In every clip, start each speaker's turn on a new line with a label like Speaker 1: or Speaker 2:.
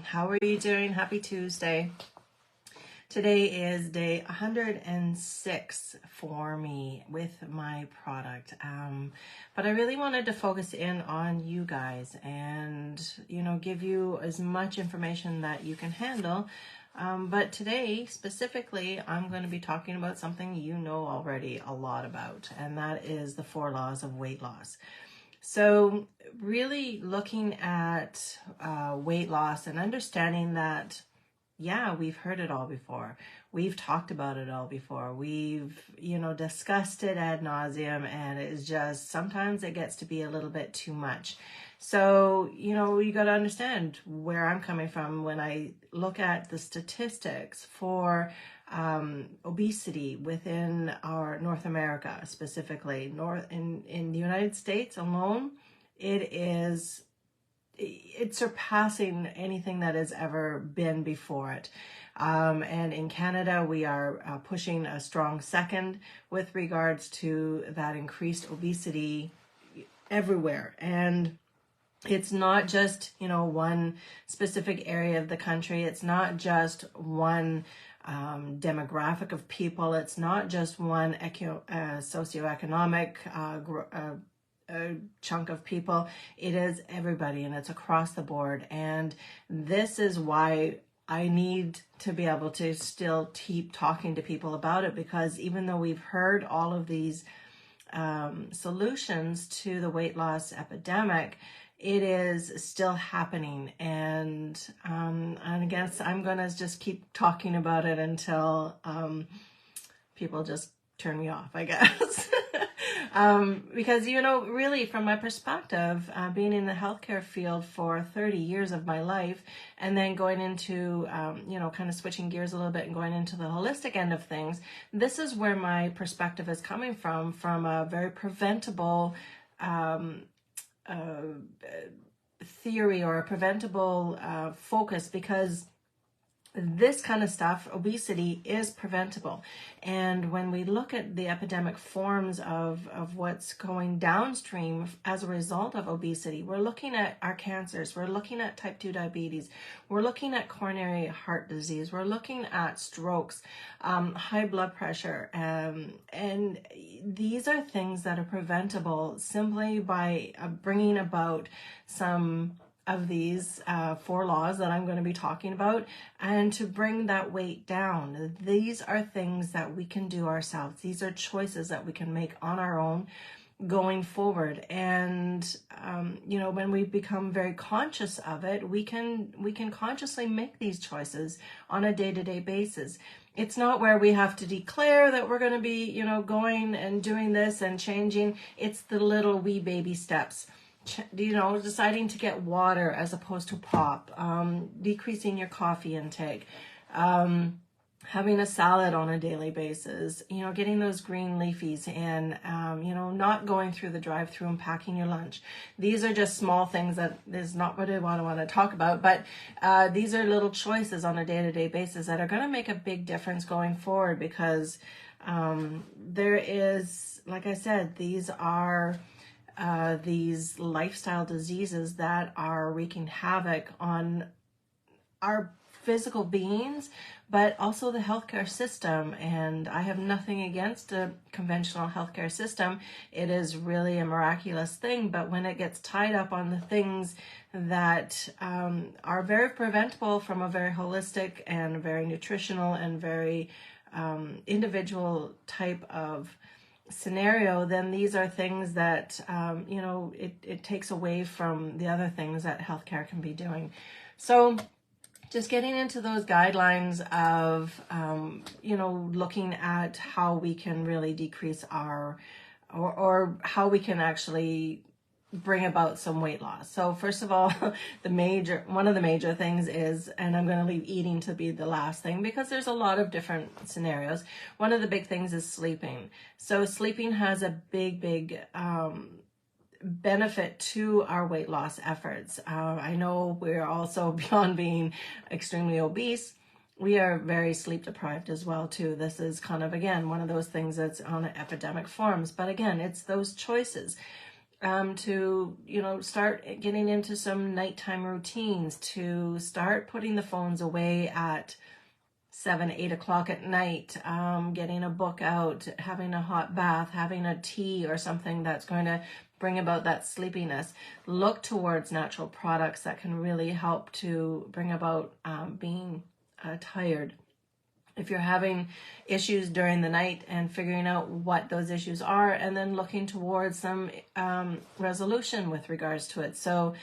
Speaker 1: How are you doing? Happy Tuesday. Today is day 106 for me with my product. But I really wanted to focus in on you guys and, give you as much information that you can handle. But today, specifically, I'm going to be talking about something you know already a lot about, and that is the 4 laws of weight loss. So really looking at weight loss and understanding that, yeah, we've heard it all before. We've talked about it all before. We've, discussed it ad nauseum, and it's just, sometimes it gets to be a little bit too much. So, you got to understand where I'm coming from when I look at the statistics for obesity within our North America, specifically in the United States alone. It's surpassing anything that has ever been before it. And in Canada, we are pushing a strong second with regards to that increased obesity everywhere. And it's not just, one specific area of the country. It's not just one demographic of people. It's not just one socioeconomic chunk of people. It is everybody, and it's across the board. And this is why I need to be able to still keep talking to people about it, because even though we've heard all of these solutions to the weight loss epidemic, it is still happening. And I guess I'm going to just keep talking about it until people just turn me off, I guess. Because, really from my perspective, being in the healthcare field for 30 years of my life, and then going into, kind of switching gears a little bit and going into the holistic end of things, this is where my perspective is coming from a very preventable theory, or a preventable focus, because this kind of stuff, obesity, is preventable. And when we look at the epidemic forms of what's going downstream as a result of obesity, we're looking at our cancers, we're looking at type 2 diabetes, we're looking at coronary heart disease, we're looking at strokes, high blood pressure, and these are things that are preventable simply by bringing about some of these 4 laws that I'm going to be talking about, and to bring that weight down. These are things that we can do ourselves. These are choices that we can make on our own going forward. And when we become very conscious of it, we can consciously make these choices on a day-to-day basis. It's not where we have to declare that we're going to be, going and doing this and changing. It's the little wee baby steps. Deciding to get water as opposed to pop, decreasing your coffee intake, having a salad on a daily basis, getting those green leafies in, not going through the drive-through and packing your lunch. These are just small things that is not what I want to talk about, but these are little choices on a day-to-day basis that are going to make a big difference going forward, because there is, like I said, these are these lifestyle diseases that are wreaking havoc on our physical beings, but also the healthcare system. And I have nothing against a conventional healthcare system. It is really a miraculous thing, but when it gets tied up on the things that are very preventable from a very holistic and very nutritional and very individual type of scenario, then these are things that, it takes away from the other things that healthcare can be doing. So just getting into those guidelines of, looking at how we can really decrease our, or how we can actually bring about some weight loss. So first of all, one of the major things is, and I'm going to leave eating to be the last thing, because there's a lot of different scenarios. One of the big things is sleeping. So sleeping has a big benefit to our weight loss efforts. I know we're also, beyond being extremely obese, we are very sleep deprived as well too. This is kind of, again, one of those things that's on epidemic forms. But again, it's those choices. to, start getting into some nighttime routines, to start putting the phones away at 7, 8 o'clock at night, getting a book out, having a hot bath, having a tea or something that's going to bring about that sleepiness. Look towards natural products that can really help to bring about being tired. If you're having issues during the night, and figuring out what those issues are, and then looking towards some resolution with regards to it. So,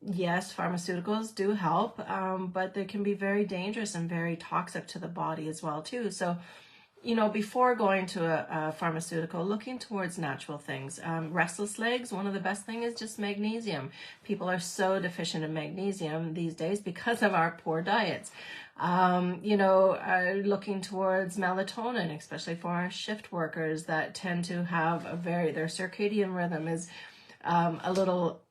Speaker 1: yes, pharmaceuticals do help, but they can be very dangerous and very toxic to the body as well too. So, before going to a pharmaceutical, looking towards natural things. Restless legs, one of the best things is just magnesium. People are so deficient in magnesium these days because of our poor diets. Looking towards melatonin, especially for our shift workers that tend to have their circadian rhythm is a little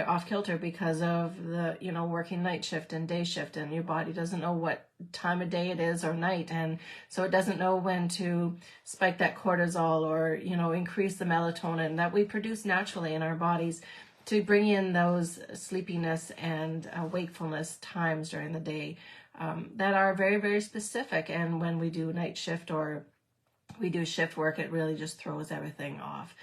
Speaker 1: off kilter because of the, working night shift and day shift, and your body doesn't know what time of day it is or night. And so it doesn't know when to spike that cortisol or, increase the melatonin that we produce naturally in our bodies to bring in those sleepiness and wakefulness times during the day that are very, very specific. And when we do night shift or we do shift work, it really just throws everything off.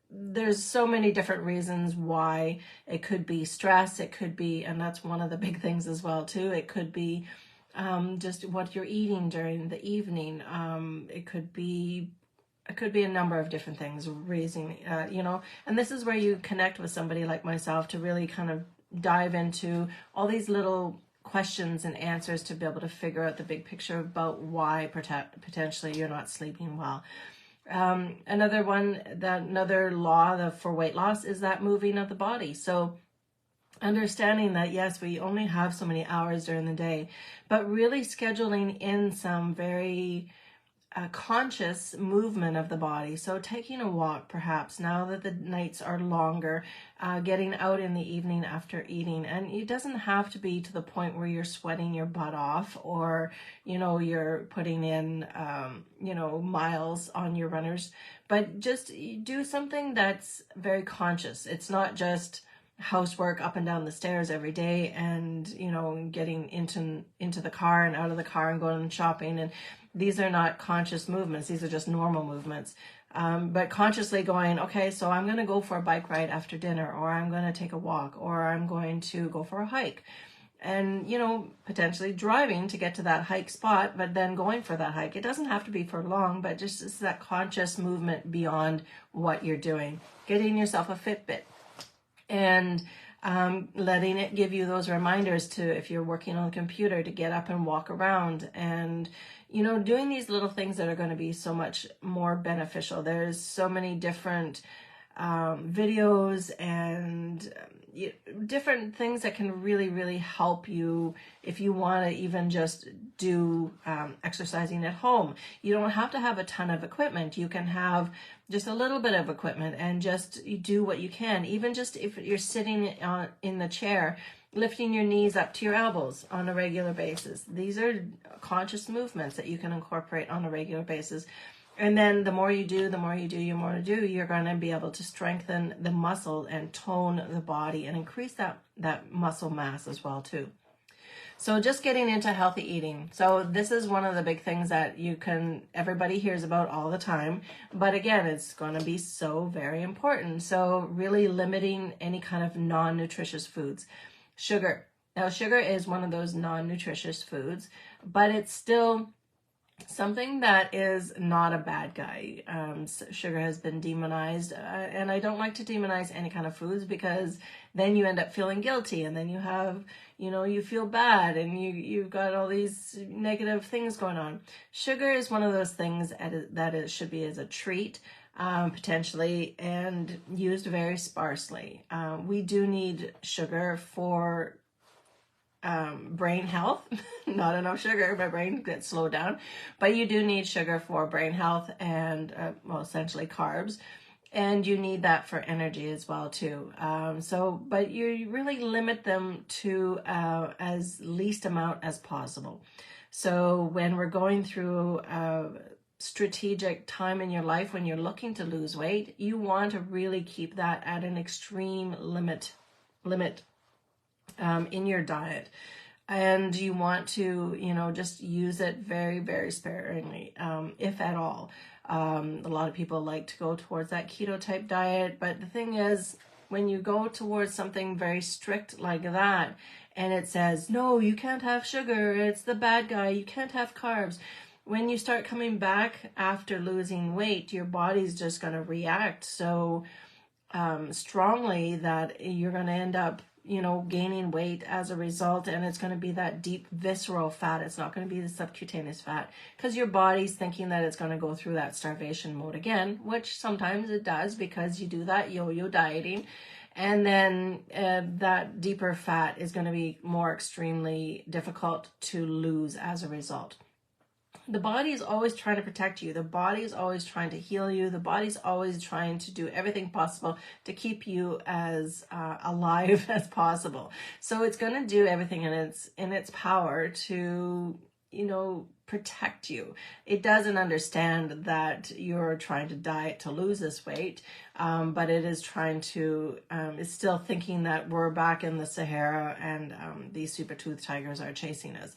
Speaker 1: There's so many different reasons why. It could be stress, it could be, and that's one of the big things as well too, it could be just what you're eating during the evening. It could be a number of different things raising, and this is where you connect with somebody like myself to really kind of dive into all these little questions and answers to be able to figure out the big picture about why potentially you're not sleeping well. Another law for weight loss is that moving of the body. So understanding that, yes, we only have so many hours during the day, but really scheduling in some very conscious movement of the body. So taking a walk, perhaps, now that the nights are longer, getting out in the evening after eating. And it doesn't have to be to the point where you're sweating your butt off or, you're putting in, miles on your runners, but just do something that's very conscious. It's not just housework up and down the stairs every day and, getting into the car and out of the car and going shopping. And these are not conscious movements. These are just normal movements. But consciously going, okay, so I'm going to go for a bike ride after dinner, or I'm going to take a walk, or I'm going to go for a hike. And, potentially driving to get to that hike spot, but then going for that hike. It doesn't have to be for long, but just it's that conscious movement beyond what you're doing. Getting yourself a Fitbit and letting it give you those reminders to, if you're working on the computer, to get up and walk around, and doing these little things that are going to be so much more beneficial. There's so many different videos and different things that can really, really help you if you want to even just do exercising at home. You don't have to have a ton of equipment. You can have just a little bit of equipment and just do what you can. Even just if you're sitting in the chair, lifting your knees up to your elbows on a regular basis. These are conscious movements that you can incorporate on a regular basis. And then the more you do, you're going to be able to strengthen the muscle and tone the body and increase that muscle mass as well too. So just getting into healthy eating. So this is one of the big things that everybody hears about all the time. But again, it's going to be so very important. So really limiting any kind of non-nutritious foods. Sugar. Now, sugar is one of those non-nutritious foods, but it's still something that is not a bad guy. Sugar has been demonized, and I don't like to demonize any kind of foods, because then you end up feeling guilty, and then you have, you feel bad, and you've got all these negative things going on. Sugar is one of those things that it should be as a treat, potentially, and used very sparsely. We do need sugar for brain health. Not enough sugar, my brain gets slowed down, but you do need sugar for brain health and essentially carbs, and you need that for energy as well too. But you really limit them to as least amount as possible. So when we're going through strategic time in your life when you're looking to lose weight, you want to really keep that at an extreme limit in your diet. And you want to, just use it very, very sparingly, if at all. A lot of people like to go towards that keto type diet, but the thing is, when you go towards something very strict like that, and it says, no, you can't have sugar, it's the bad guy, you can't have carbs. When you start coming back after losing weight, your body's just going to react so strongly that you're going to end up gaining weight as a result, and it's going to be that deep visceral fat. It's not going to be the subcutaneous fat, because your body's thinking that it's going to go through that starvation mode again, which sometimes it does because you do that yo-yo dieting, and then that deeper fat is going to be more extremely difficult to lose as a result. The body is always trying to protect you. The body is always trying to heal you. The body's always trying to do everything possible to keep you as alive as possible. So it's going to do everything in its power to, protect you. It doesn't understand that you're trying to diet to lose this weight, but it is trying to, it's still thinking that we're back in the Sahara and these super-toothed tigers are chasing us.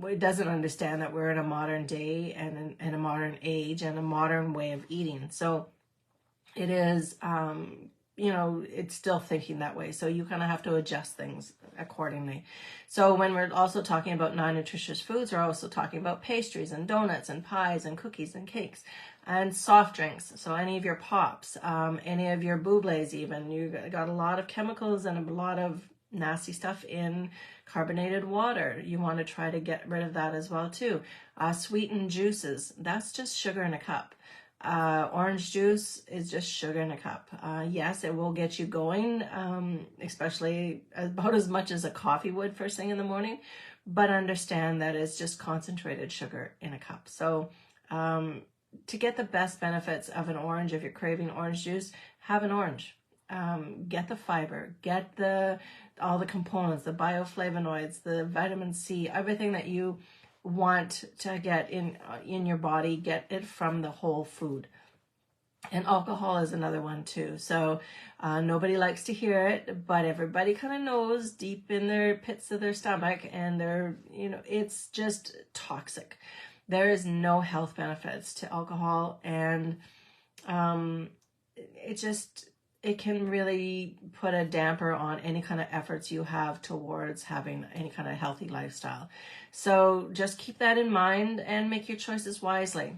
Speaker 1: It doesn't understand that we're in a modern day and in a modern age and a modern way of eating. So it is, it's still thinking that way. So you kind of have to adjust things accordingly. So when we're also talking about non-nutritious foods, we're also talking about pastries and donuts and pies and cookies and cakes and soft drinks. So any of your pops, any of your bubbles even, you got a lot of chemicals and a lot of nasty stuff in carbonated water. You want to try to get rid of that as well too. Sweetened juices, that's just sugar in a cup. Orange juice is just sugar in a cup. Yes, it will get you going, especially about as much as a coffee would first thing in the morning, but understand that it's just concentrated sugar in a cup. So to get the best benefits of an orange, if you're craving orange juice, have an orange. Get the fiber, get all the components, the bioflavonoids, the vitamin C, everything that you want to get in your body, get it from the whole food. And alcohol is another one too. So nobody likes to hear it, but everybody kind of knows deep in their pits of their stomach, and they're, it's just toxic. There is no health benefits to alcohol, and it can really put a damper on any kind of efforts you have towards having any kind of healthy lifestyle. So just keep that in mind and make your choices wisely.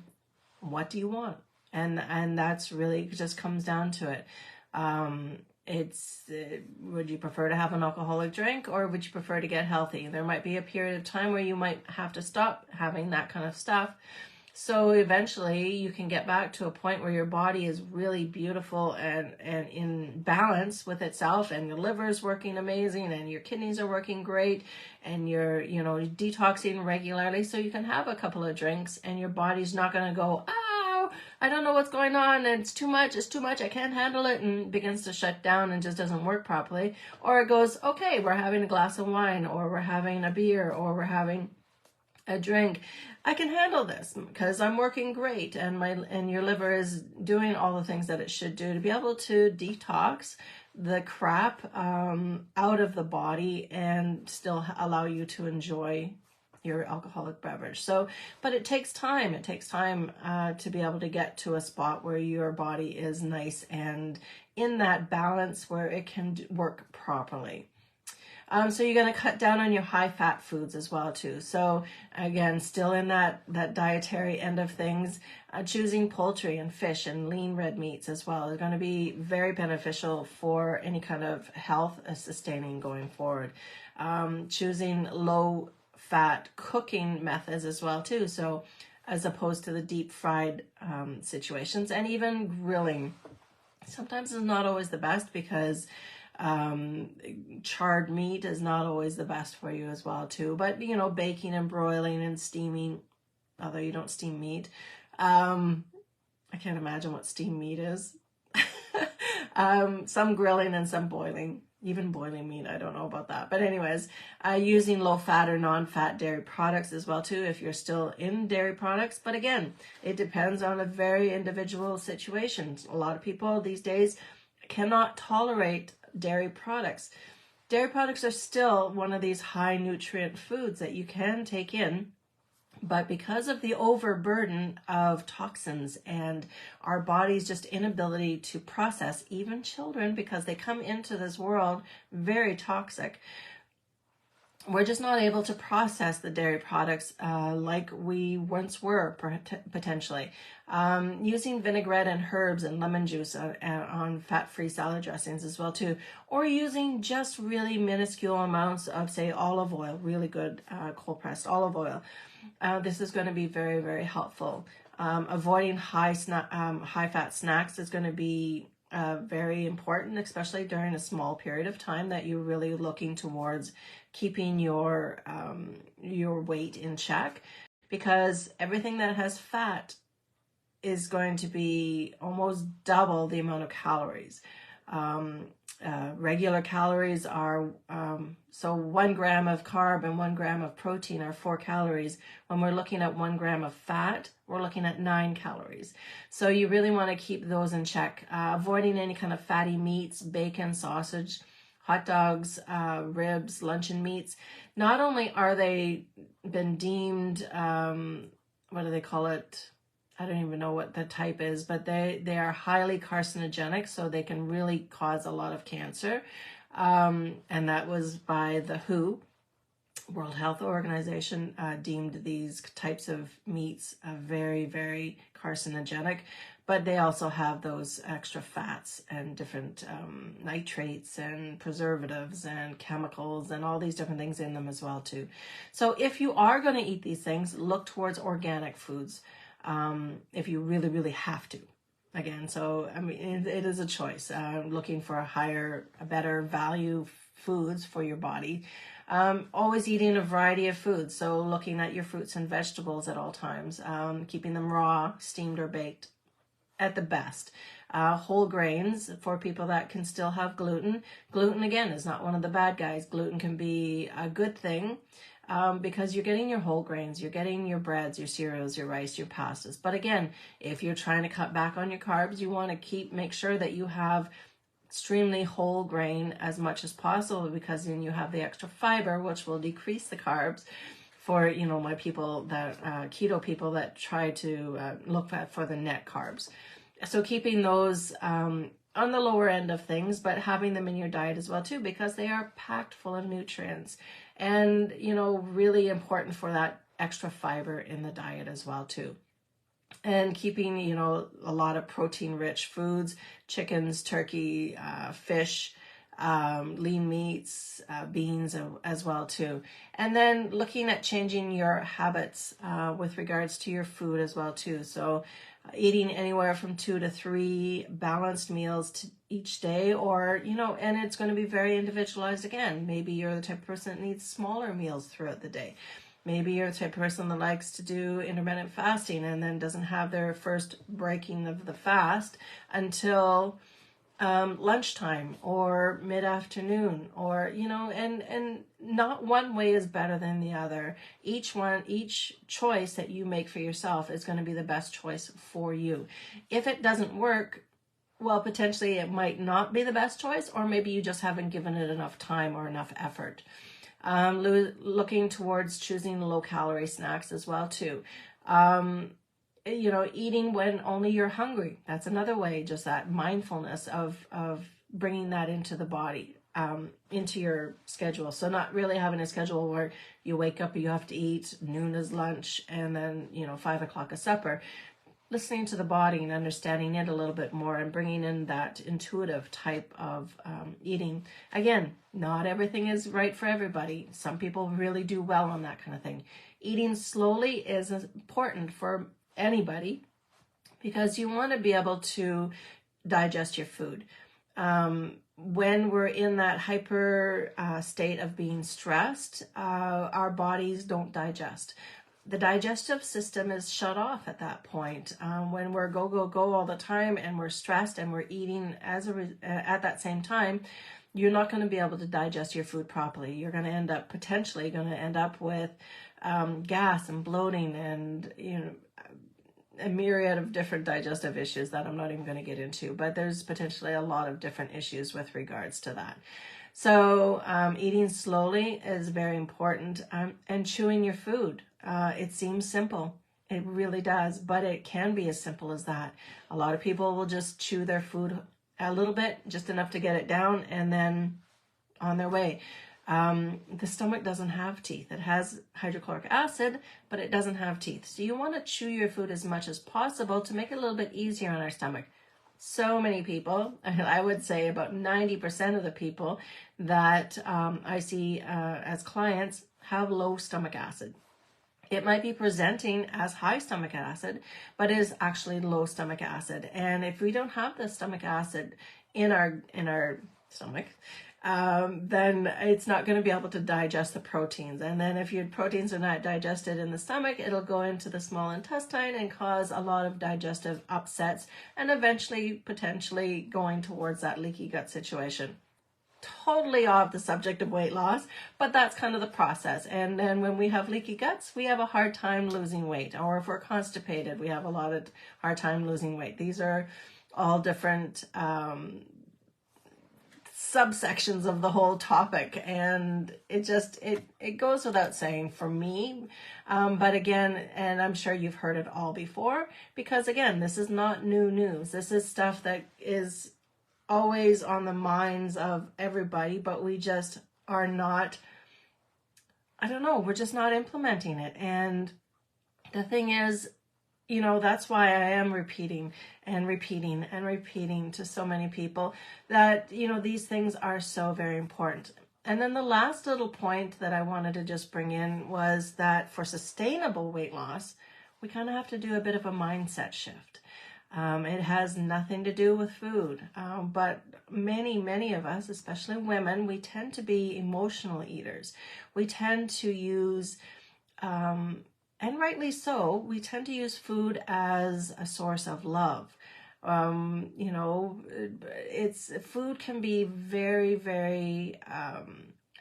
Speaker 1: What do you want? And that's really just comes down to it. Would you prefer to have an alcoholic drink, or would you prefer to get healthy? There might be a period of time where you might have to stop having that kind of stuff. So eventually you can get back to a point where your body is really beautiful and in balance with itself, and your liver is working amazing, and your kidneys are working great, and you're, detoxing regularly. So you can have a couple of drinks and your body's not going to go, oh, I don't know what's going on, and it's too much, I can't handle it, and begins to shut down and just doesn't work properly. Or it goes, okay, we're having a glass of wine, or we're having a beer, or we're having a drink. I can handle this because I'm working great, and your liver is doing all the things that it should do to be able to detox the crap out of the body and still allow you to enjoy your alcoholic beverage. So, but it takes time. It takes time to be able to get to a spot where your body is nice and in that balance where it can work properly. So you're going to cut down on your high-fat foods as well, too. So, again, still in that dietary end of things, choosing poultry and fish and lean red meats as well is going to be very beneficial for any kind of health sustaining going forward. Choosing low-fat cooking methods as well, too. So, as opposed to the deep-fried situations, and even grilling. Sometimes is not always the best because charred meat is not always the best for you as well too, but baking and broiling and steaming, although you don't steam meat, I can't imagine what steamed meat is. Some grilling and some boiling, even boiling meat, I don't know about that. But anyways, using low-fat or non-fat dairy products as well too, if you're still in dairy products. But again, it depends on a very individual situation. A lot of people these days cannot tolerate dairy products. Dairy products are still one of these high nutrient foods that you can take in. But because of the overburden of toxins and our body's just inability to process, even children, because they come into this world very toxic, we're just not able to process the dairy products like we once were, potentially. Using vinaigrette and herbs and lemon juice on fat-free salad dressings as well too, or using just really minuscule amounts of, say, olive oil, really good cold-pressed olive oil. This is going to be very, very helpful. Avoiding high-fat snacks is going to be very important, especially during a small period of time that you're really looking towards keeping your weight in check, because everything that has fat is going to be almost double the amount of calories. Regular calories are, so 1 gram of carb and 1 gram of protein are 4 calories. When we're looking at 1 gram of fat, we're looking at 9 calories. So you really want to keep those in check. Avoiding any kind of fatty meats, bacon, sausage, hot dogs, ribs, luncheon meats. Not only are they been deemed, what do they call it? I don't even know what the type is, but they are highly carcinogenic, so they can really cause a lot of cancer. And that was by the WHO, World Health Organization, deemed these types of meats very, very carcinogenic. But they also have those extra fats and different nitrates and preservatives and chemicals and all these different things in them as well too. So if you are going to eat these things, look towards organic foods. If you really, really have to. Again, so I mean, it is a choice. Looking for a better value foods for your body. Always eating a variety of foods. So looking at your fruits and vegetables at all times. Keeping them raw, steamed or baked at the best. Whole grains for people that can still have gluten. Gluten, again, is not one of the bad guys. Gluten can be a good thing. Because you're getting your whole grains, you're getting your breads, your cereals, your rice, your pastas. But again, if you're trying to cut back on your carbs, you want to make sure that you have extremely whole grain as much as possible, because then you have the extra fiber, which will decrease the carbs for, my people that, keto people that try to look for the net carbs. So keeping those on the lower end of things, but having them in your diet as well too, because they are packed full of nutrients. And, really important for that extra fiber in the diet as well too. And keeping, a lot of protein-rich foods, chickens, turkey, fish, lean meats, beans as well too. And then looking at changing your habits with regards to your food as well too. So eating anywhere from 2 to 3 balanced meals each day, or, and it's going to be very individualized again. Maybe you're the type of person that needs smaller meals throughout the day. Maybe you're the type of person that likes to do intermittent fasting and then doesn't have their first breaking of the fast until lunchtime or mid-afternoon, or, and not one way is better than the other. Each choice that you make for yourself is going to be the best choice for you. If it doesn't work, well, potentially it might not be the best choice, or maybe you just haven't given it enough time or enough effort. Looking towards choosing low-calorie snacks as well too. Eating when only you're hungry. That's another way, just that mindfulness of bringing that into the body, into your schedule. So not really having a schedule where you wake up, you have to eat, noon is lunch, and then, 5 o'clock is supper. Listening to the body and understanding it a little bit more and bringing in that intuitive type of eating. Again, not everything is right for everybody. Some people really do well on that kind of thing. Eating slowly is important for anybody, because you want to be able to digest your food. When we're in that hyper state of being stressed, our bodies don't digest. The digestive system is shut off at that point. When we're go all the time and we're stressed and we're eating at that same time, you're not going to be able to digest your food properly. You're going to end up, potentially going to end up with gas and bloating and, you know, a myriad of different digestive issues that I'm not even going to get into, but there's potentially a lot of different issues with regards to that. So eating slowly is very important, and chewing your food. It seems simple. It really does, but it can be as simple as that. A lot of people will just chew their food a little bit, just enough to get it down, and then on their way. The stomach doesn't have teeth. It has hydrochloric acid, but it doesn't have teeth. So you want to chew your food as much as possible to make it a little bit easier on our stomach. So many people, I would say about 90% of the people that I see as clients have low stomach acid. It might be presenting as high stomach acid, but it is actually low stomach acid. And if we don't have the stomach acid in our stomach, then it's not going to be able to digest the proteins. And then if your proteins are not digested in the stomach, it'll go into the small intestine and cause a lot of digestive upsets, and eventually potentially going towards that leaky gut situation. Totally off the subject of weight loss, but that's kind of the process. And then when we have leaky guts, we have a hard time losing weight. Or if we're constipated, we have a lot of hard time losing weight. These are all different subsections of the whole topic, and it goes without saying for me, but again, and I'm sure you've heard it all before, because again, this is not new news. This is stuff that is always on the minds of everybody, but we just are not, I don't know, we're just not implementing it. And the thing is, you know, that's why I am repeating and repeating and repeating to so many people that, you know, these things are so very important. And then the last little point that I wanted to just bring in was that for sustainable weight loss, we kind of have to do a bit of a mindset shift. It has nothing to do with food, but many of us, especially women, we tend to be emotional eaters. We tend to use, and rightly so, we tend to use food as a source of love. You know, food can be very, very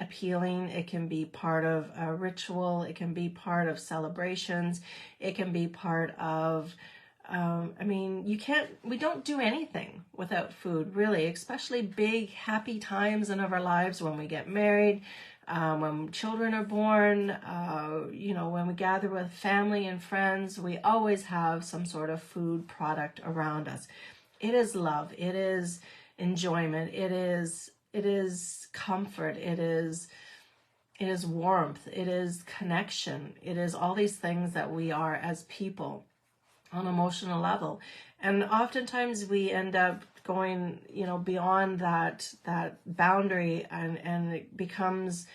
Speaker 1: appealing. It can be part of a ritual. It can be part of celebrations. It can be part of, I mean, we don't do anything without food, really, especially big, happy times in our lives, when we get married, when children are born, you know, when we gather with family and friends, we always have some sort of food product around us. It is love. It is enjoyment. It is comfort. It is warmth. It is connection. It is all these things that we are as people on an emotional level. And oftentimes we end up going, you know, beyond that boundary, and it becomes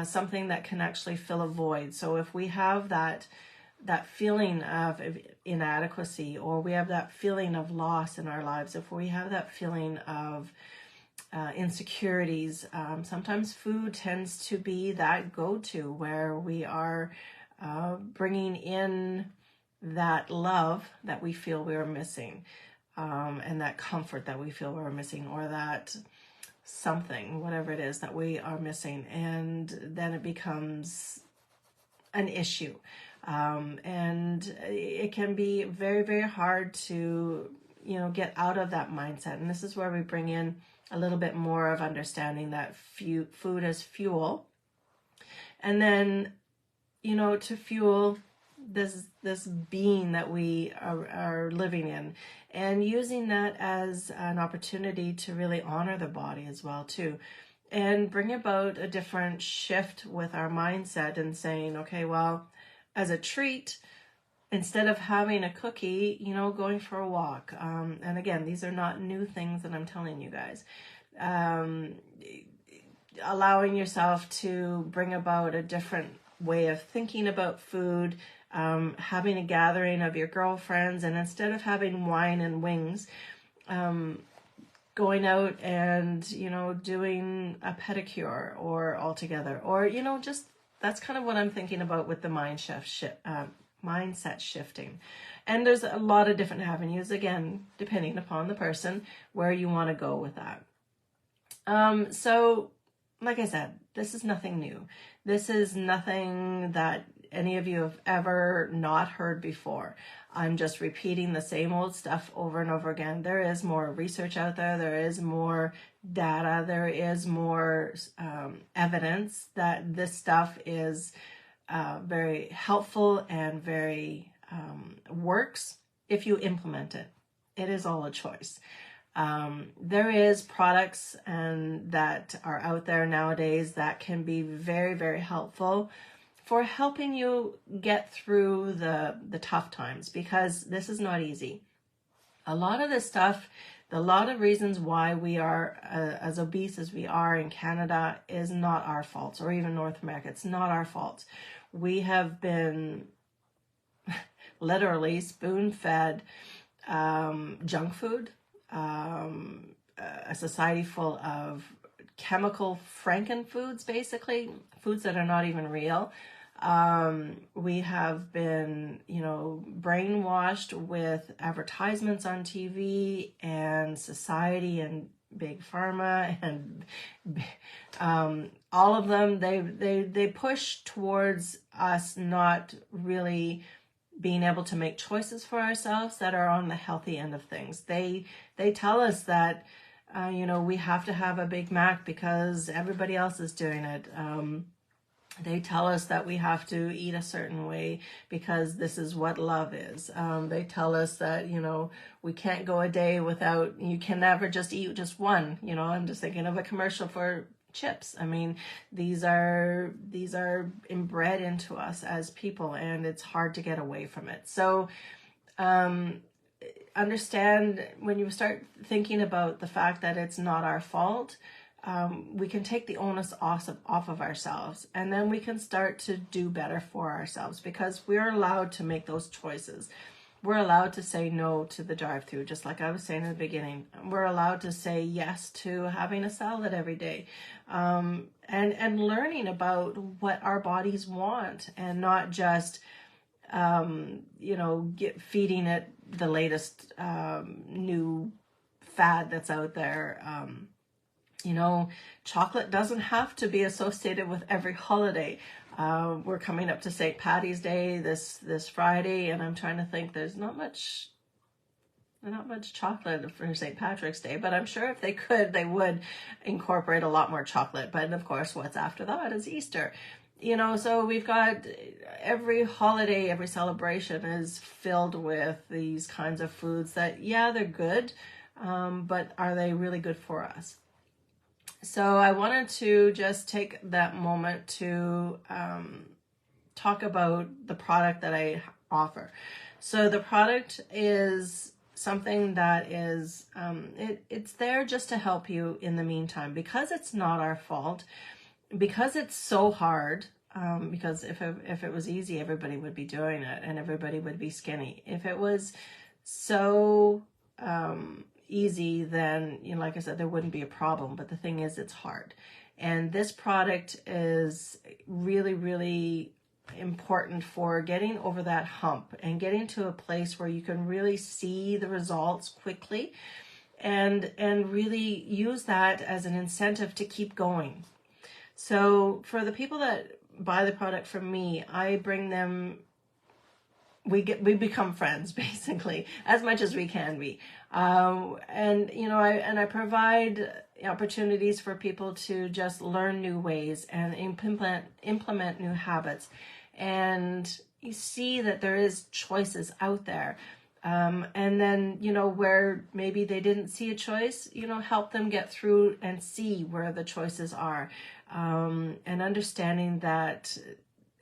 Speaker 1: something that can actually fill a void. So if we have that feeling of inadequacy, or we have that feeling of loss in our lives, if we have that feeling of insecurities, sometimes food tends to be that go-to where we are bringing in that love that we feel we are missing, and that comfort that we feel we're missing, or that something, whatever it is that we are missing, and then it becomes an issue. And it can be very, very hard to, you know, get out of that mindset. And this is where we bring in a little bit more of understanding that food as fuel. And then, you know, to fuel this being that we are living in, and using that as an opportunity to really honor the body as well too, and bring about a different shift with our mindset, and saying, okay, well, as a treat, instead of having a cookie, you know, going for a walk. And again, these are not new things that I'm telling you guys. Allowing yourself to bring about a different way of thinking about food, having a gathering of your girlfriends, and instead of having wine and wings, going out and, you know, doing a pedicure or all together, or, you know, just, that's kind of what I'm thinking about with the mindset shifting. And there's a lot of different avenues, again, depending upon the person, where you want to go with that. So, like I said, this is nothing new. This is nothing that any of you have ever not heard before. I'm just repeating the same old stuff over and over again. There is more research out there. There is more data. There is more evidence that this stuff is very helpful and very works if you implement it. It is all a choice. There is products that are out there nowadays that can be very, very helpful for helping you get through the tough times, because this is not easy. A lot of this stuff, a lot of reasons why we are as obese as we are in Canada is not our fault, or even North America. It's not our fault. We have been literally spoon-fed junk food, a society full of chemical frankenfoods, basically foods that are not even real. We have been, brainwashed with advertisements on TV and society and big pharma and all of them. They push towards us not really being able to make choices for ourselves that are on the healthy end of things. They tell us that, we have to have a Big Mac because everybody else is doing it. They tell us that we have to eat a certain way because this is what love is. They tell us that, we can't go a day without, you can never just eat just one. I'm just thinking of a commercial for chips. I mean, these are inbred into us as people, and it's hard to get away from it. So understand, when you start thinking about the fact that it's not our fault, we can take the onus off of ourselves, and then we can start to do better for ourselves, because we're allowed to make those choices. We're allowed to say no to the drive-through, just like I was saying in the beginning. We're allowed to say yes to having a salad every day, and learning about what our bodies want, and not just feeding it the latest new fad that's out there. Chocolate doesn't have to be associated with every holiday. We're coming up to St. Patty's Day this Friday, and I'm trying to think, there's not much chocolate for St. Patrick's Day, but I'm sure if they could, they would incorporate a lot more chocolate. But of course, what's after that is Easter. So we've got every holiday, every celebration is filled with these kinds of foods that, yeah, they're good, but are they really good for us? So I wanted to just take that moment to talk about the product that I offer. So the product is something that is, it's there just to help you in the meantime, because it's not our fault, because it's so hard. Because if it was easy, everybody would be doing it and everybody would be skinny. If it was so easy, then, like I said, there wouldn't be a problem. But the thing is, it's hard. And this product is really, really important for getting over that hump and getting to a place where you can really see the results quickly, and really use that as an incentive to keep going. So for the people that buy the product from me, I bring them, we become friends, basically, as much as we can be. I provide opportunities for people to just learn new ways and implement new habits. And you see that there is choices out there. And then, where maybe they didn't see a choice, help them get through and see where the choices are. And understanding that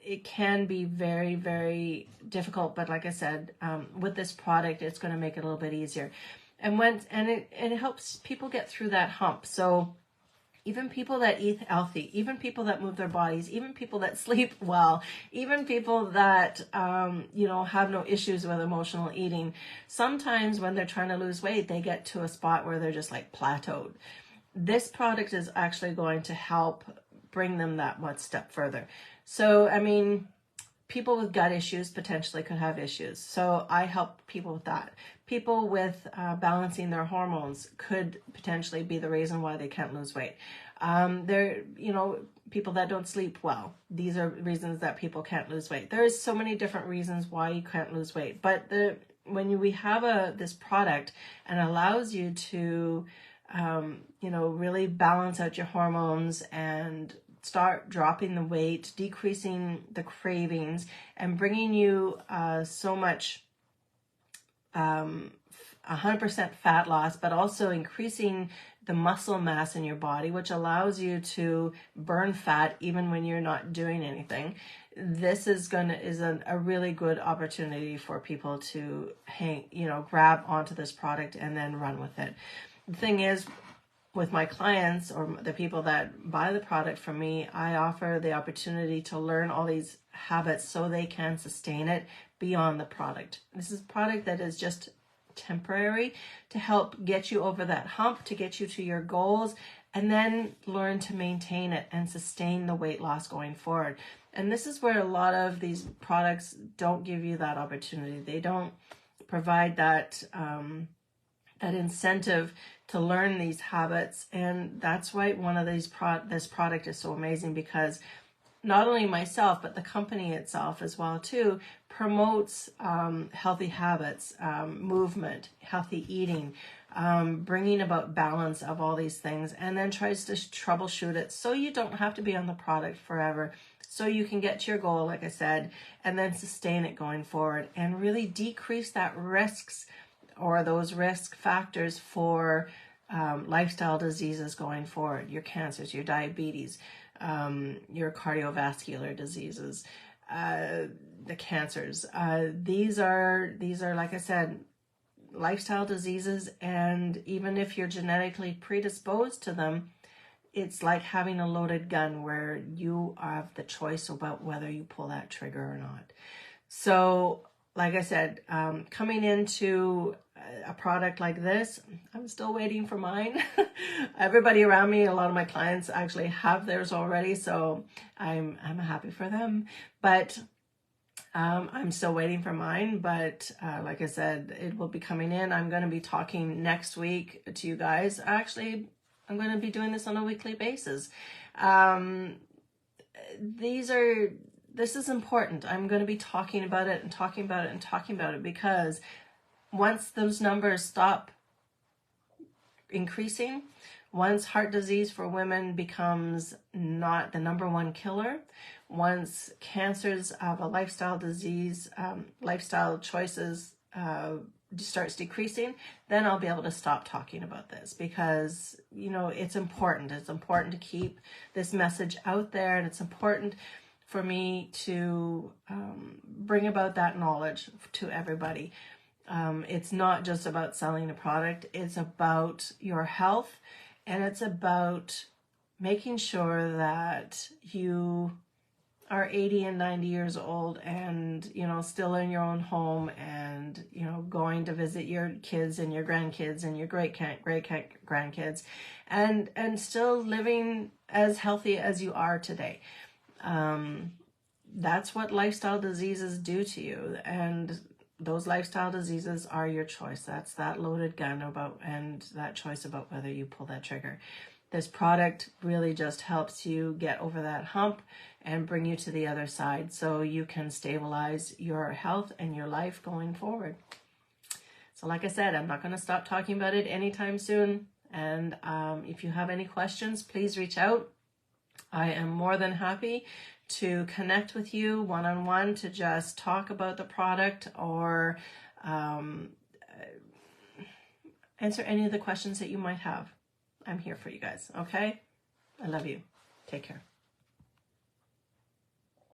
Speaker 1: it can be very, very difficult. But like I said, with this product, it's going to make it a little bit easier. And it helps people get through that hump. So even people that eat healthy, even people that move their bodies, even people that sleep well, even people that, have no issues with emotional eating, sometimes when they're trying to lose weight, they get to a spot where they're just like plateaued. This product is actually going to help bring them that one step further. So, I mean, people with gut issues potentially could have issues. So I help people with that. People with balancing their hormones could potentially be the reason why they can't lose weight. People that don't sleep well. These are reasons that people can't lose weight. There's so many different reasons why you can't lose weight. But when we have this product and allows you to, really balance out your hormones and start dropping the weight, decreasing the cravings, and bringing you so much 100% fat loss, but also increasing the muscle mass in your body, which allows you to burn fat even when you're not doing anything. This is a really good opportunity for people to grab onto this product and then run with it. The thing is, with my clients or the people that buy the product from me, I offer the opportunity to learn all these habits so they can sustain it beyond the product. This is a product that is just temporary to help get you over that hump, to get you to your goals, and then learn to maintain it and sustain the weight loss going forward. And this is where a lot of these products don't give you that opportunity. They don't provide that incentive to learn these habits. And that's why this product is so amazing, because not only myself, but the company itself as well too, promotes healthy habits, movement, healthy eating, bringing about balance of all these things, and then tries to troubleshoot it so you don't have to be on the product forever, so you can get to your goal, like I said, and then sustain it going forward and really decrease that risks or those risk factors for lifestyle diseases going forward, your cancers, your diabetes, your cardiovascular diseases, the cancers. These are, like I said, lifestyle diseases, and even if you're genetically predisposed to them, it's like having a loaded gun where you have the choice about whether you pull that trigger or not. So, like I said, coming into a product like this, I'm still waiting for mine. Everybody around me, a lot of my clients actually have theirs already, so I'm happy for them. But I'm still waiting for mine. But like I said, it will be coming in. I'm going to be talking next week to you guys. Actually, I'm going to be doing this on a weekly basis. This is important. I'm going to be talking about it and talking about it and talking about it, because once those numbers stop increasing, once heart disease for women becomes not the #1 killer, once cancers of a lifestyle disease, lifestyle choices starts decreasing, then I'll be able to stop talking about this, because, it's important. It's important to keep this message out there, and it's important for me to bring about that knowledge to everybody. It's not just about selling a product. It's about your health, and it's about making sure that you are 80 and 90 years old and, still in your own home and, going to visit your kids and your grandkids and your great grandkids and still living as healthy as you are today. That's what lifestyle diseases do to you, and those lifestyle diseases are your choice. That's that loaded gun and that choice about whether you pull that trigger. This product really just helps you get over that hump and bring you to the other side so you can stabilize your health and your life going forward. So like I said, I'm not going to stop talking about it anytime soon. And if you have any questions, please reach out. I am more than happy to connect with you one-on-one to just talk about the product or answer any of the questions that you might have. I'm here for you guys, okay? I love you. Take care.